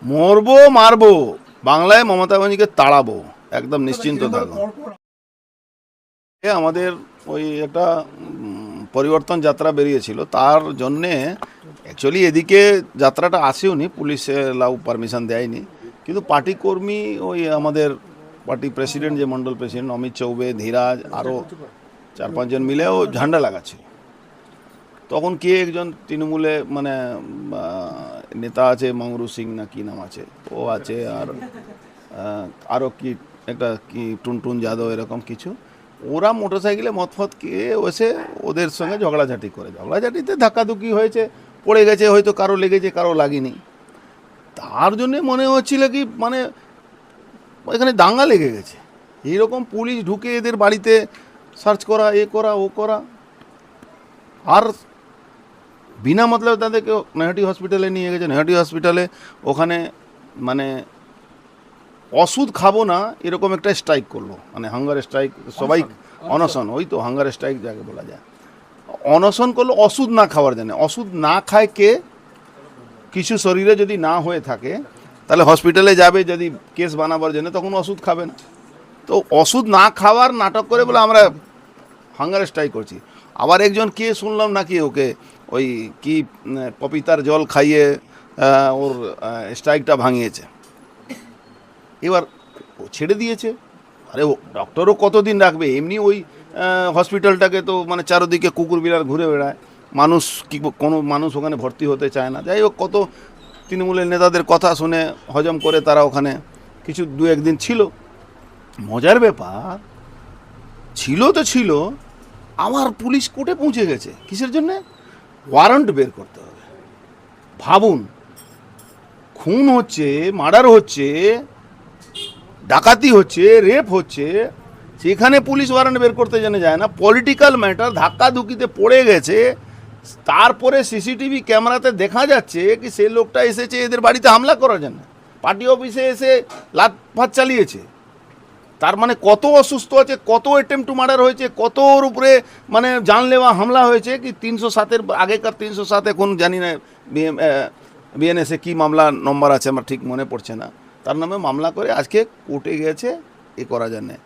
মরবো মারবো, বাংলায় মমতা ব্যানার্জিকে তাড়াবো, একদম নিশ্চিন্ত থাকো। আমাদের ওই একটা পরিবর্তন যাত্রা বেরিয়েছিল, তার জন্যে অ্যাকচুয়ালি এদিকে যাত্রাটা আসেওনি, পুলিশে লাউ পারমিশন দেয়নি, কিন্তু পার্টি কর্মী ওই আমাদের পার্টি প্রেসিডেন্ট, যে মণ্ডল প্রেসিডেন্ট অমিত চৌবে, ধীরাজ, আরও 4-5 জন মিলে ও ঝান্ডা লাগাচ্ছিল। তখন কে একজন তৃণমূলে মানে নেতা আছে, মংরু সিং না কি নাম আছে, ও আছে, আর আরও কি একটা কি টুনটুন যাদব, এরকম কিছু, ওরা মোটরসাইকেলে মতফত খেয়ে এসে ওদের সঙ্গে ঝগড়াঝাটি করে, ঝগড়াঝাটিতে ধাক্কাধুক্কি হয়েছে, পড়ে গেছে, হয়তো কারো লেগেছে কারো লাগেনি। তার জন্যে মনে হচ্ছিল কি মানে এখানে দাঙ্গা লেগে গেছে, এইরকম পুলিশ ঢুকে এদের বাড়িতে সার্চ করা, এ করা ও করা, আর বিনা মতলবে তাদেরকে নৈহাটি হসপিটালে নিয়ে গেছে। নৈহাটি হসপিটালে ওখানে মানে ওষুধ খাবো না এরকম একটা স্ট্রাইক করলো, মানে হাঙ্গার স্ট্রাইক, সবাই অনশন, ওই তো হাঙ্গার স্ট্রাইক যাকে বলা যায়, অনশন করলো ওষুধ না খাওয়ার জন্য। ওষুধ না খায় কে, কিছু শরীরে যদি না হয়ে থাকে তাহলে হসপিটালে যাবে, যদি কেস বানাবার জন্য তখন ওষুধ খাবে না, তো ওষুধ না খাওয়ার নাটক করে বলে আমরা হাঙ্গার স্ট্রাইক করছি। আবার একজন কে শুনলাম নাকি ওকে ওই কি পপিতার জল খাইয়ে ওর স্ট্রাইকটা ভাঙিয়েছে, এবার ছেড়ে দিয়েছে। আরে ডক্টরও কতদিন রাখবে, এমনি ওই হসপিটালটাকে তো মানে চারদিকে কুকুর বিড়াল ঘুরে বেড়ায়, মানুষ কি কোনো মানুষ ওখানে ভর্তি হতে চায় না। যাই হোক, কত তৃণমূলের নেতাদের কথা শুনে হজম করে তারা ওখানে কিছু 2-1 দিন ছিল। মজার ব্যাপার ছিল তো ছিল, আমার পুলিশ কোর্টে পৌঁছে গেছে, কিসের জন্যে? ওয়ারেন্ট বের করতে হবে। ভাবুন, খুন হচ্ছে, মার্ডার হচ্ছে, ডাকাতি হচ্ছে, রেপ হচ্ছে, সেখানে পুলিশ ওয়ারেন্ট বের করতে জেনে যায় না। পলিটিক্যাল ম্যাটার, ধাক্কাধুকিতে পড়ে গেছে, তারপরে সিসিটিভি ক্যামেরাতে দেখা যাচ্ছে কি সে লোকটা এসেছে এদের বাড়িতে হামলা করার জন্য, পার্টি অফিসে এসে লাটফাট চালিয়েছে। তার মানে কত অসুস্থ আছে, কত অ্যাটেম্প টু মার্ডার হয়েছে, কত ওর উপরে মানে জানলেওয়া হামলা হয়েছে। কি 307-এর আগেকার 307 এখন জানি না বিএনএসে কি মামলা নম্বর আছে আমার ঠিক মনে পড়ছে না, তার নামে মামলা করে আজকে কোর্টে গেছে এ করা জানে।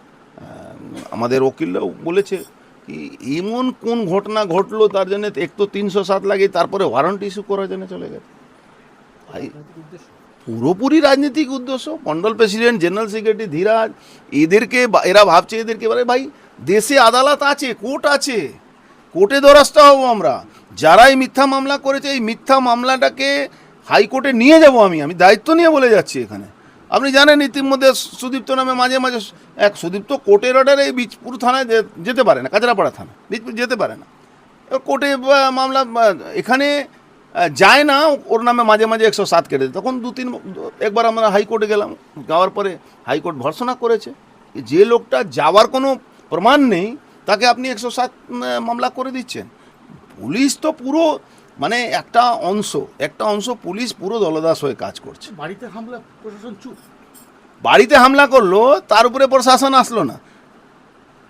আমাদের উকিলরাও বলেছে কি এমন কোন ঘটনা ঘটলো তার জন্য এক তো 307 লাগে, তারপরে ওয়ারেন্ট ইস্যু করার জন্য চলে গেছে। ভাই পুরোপুরি রাজনৈতিক উদ্দেশ্য। Mondal president, general secretary Dhiraj, এদেরকে এরা ভাবছে এদেরকে বলে ভাই দেশে আদালত আছে, কোর্ট আছে, কোর্টে দ্বারস্থ হব আমরা। যারা এই মিথ্যা মামলা করেছে এই মিথ্যা মামলাটাকে হাইকোর্টে নিয়ে যাব, আমি দায়িত্ব নিয়ে বলে যাচ্ছি। এখানে আপনি জানেন ইতিমধ্যে সুদীপ্ত নামে মাঝে মাঝে এক সুদীপ্ত কোর্টের অর্ডারে এই বীজপুর থানায় যেতে পারে না, কাঁচরাপাড়া থানা বীজপুর যেতে পারে না, কোর্টে মামলা এখানে যায় না, ওর নামে মাঝে মাঝে 107 কেটে দেয়। তখন একবার আমরা হাইকোর্টে গেলাম, যাওয়ার পরে হাইকোর্ট ভর্ৎসনা করেছে যে লোকটা যাওয়ার কোনো প্রমাণ নেই তাকে আপনি 107 মামলা করে দিচ্ছেন। পুলিশ তো পুরো মানে একটা অংশ পুলিশ পুরো দলদাস হয়ে কাজ করছে। বাড়িতে হামলা, প্রশাসন চুপ। বাড়িতে হামলা করলো, তার উপরে প্রশাসন আসলো না।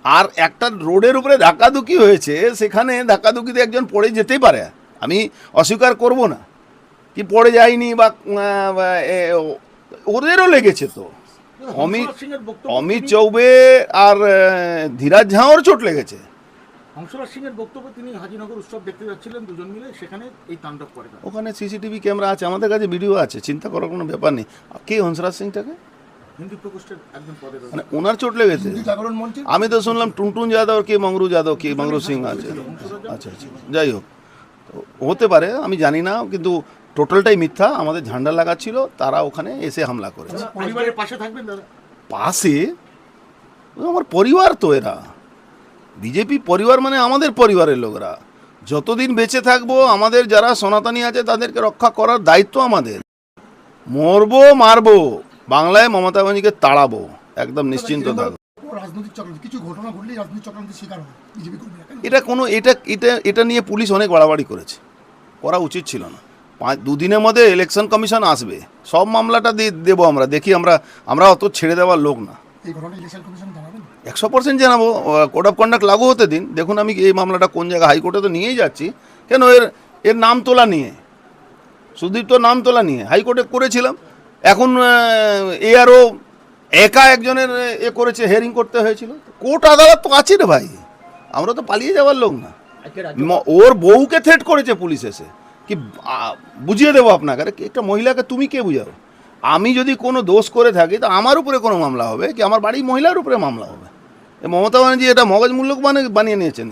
আর একটা রোডের উপরে ধাক্কাধুকি হয়েছে, সেখানে ধাক্কাধুকিতে একজন পড়ে যেতেই পারে, আমি অস্বীকার করব না কি পড়ে যায়নি, বা ওদেরও লেগেছে তো। অমিত চৌবে আর ধীরাজ ঝাঁওর চোট লেগেছে। হংসরাজ সিংয়ের বক্তব্য, তিনি হাজিনগর উৎসব দেখতে যাচ্ছিলেন, দুজন মিলে সেখানে এই তাণ্ডব করে। ওখানে সিসিটিভি ক্যামেরা আছে, আমাদের কাছে ভিডিও আছে, চিন্তা করার কোনো ব্যাপার নেই। কে হংসরাজ সিংটাকে? হিন্দু প্রকোষ্ঠের একজন পদে, মানে ওনার চোট লেগেছে। আমি তো শুনলাম টুনটুন যাদব কে মংরু যাদব কে মংরু সিং আছে। আচ্ছা, যাই হোক, হতে পারে, আমি জানি না, কিন্তু টোটালটাই মিথ্যা। আমাদের ঝান্ডা লাগাচ্ছিল, তারা ওখানে এসে হামলা করেছে। পরিবারের পাশে থাকবেন দাদা? পাশে আমার পরিবার তো, এরা বিজেপি পরিবার মানে আমাদের পরিবারের লোকরা। যতদিন বেঁচে থাকবো আমাদের যারা সনাতনী আছে তাদেরকে রক্ষা করার দায়িত্ব আমাদের। মরবো মারবো, বাংলায় মমতা ব্যানার্জিকে তাড়াবো, একদম নিশ্চিন্ত থাকবো। এটা নিয়ে পুলিশ অনেক বাড়াবাড়ি করেছে, করা উচিত ছিল না। 2 দিনের মধ্যে ইলেকশন কমিশন আসবে, সব মামলাটা দেবো আমরা, দেখি আমরা অত ছেড়ে দেওয়ার লোক না। 100% জানাবো। কোড অফ কন্ডাক্ট লাগু হতে দিন, দেখুন আমি এই মামলাটা কোন জায়গায়, হাইকোর্টে তো নিয়েই যাচ্ছি। কেন এর নাম তোলা নিয়ে, সুদীপ্ত নাম তোলা নিয়ে হাইকোর্টে করেছিলাম, এখন এআরও একা একজনের এ করেছে, হেয়ারিং করতে হয়েছিল। কোর্ট আদালত তো আছে রে ভাই, আমরা তো পালিয়ে যাওয়ার লোক না। ওর বউকে থ্রেট করেছে পুলিশ এসে, কি বুঝিয়ে দেবো আপনাকে? আরে একটা মহিলাকে তুমি কে বুঝাও? আমি যদি কোনো দোষ করে থাকি তো আমার উপরে কোনো মামলা হবে কি আমার বাড়ির মহিলার উপরে মামলা হবে? মমতা ব্যানার্জি এটা মগজ মূল্যক বানিয়ে নিয়েছেন।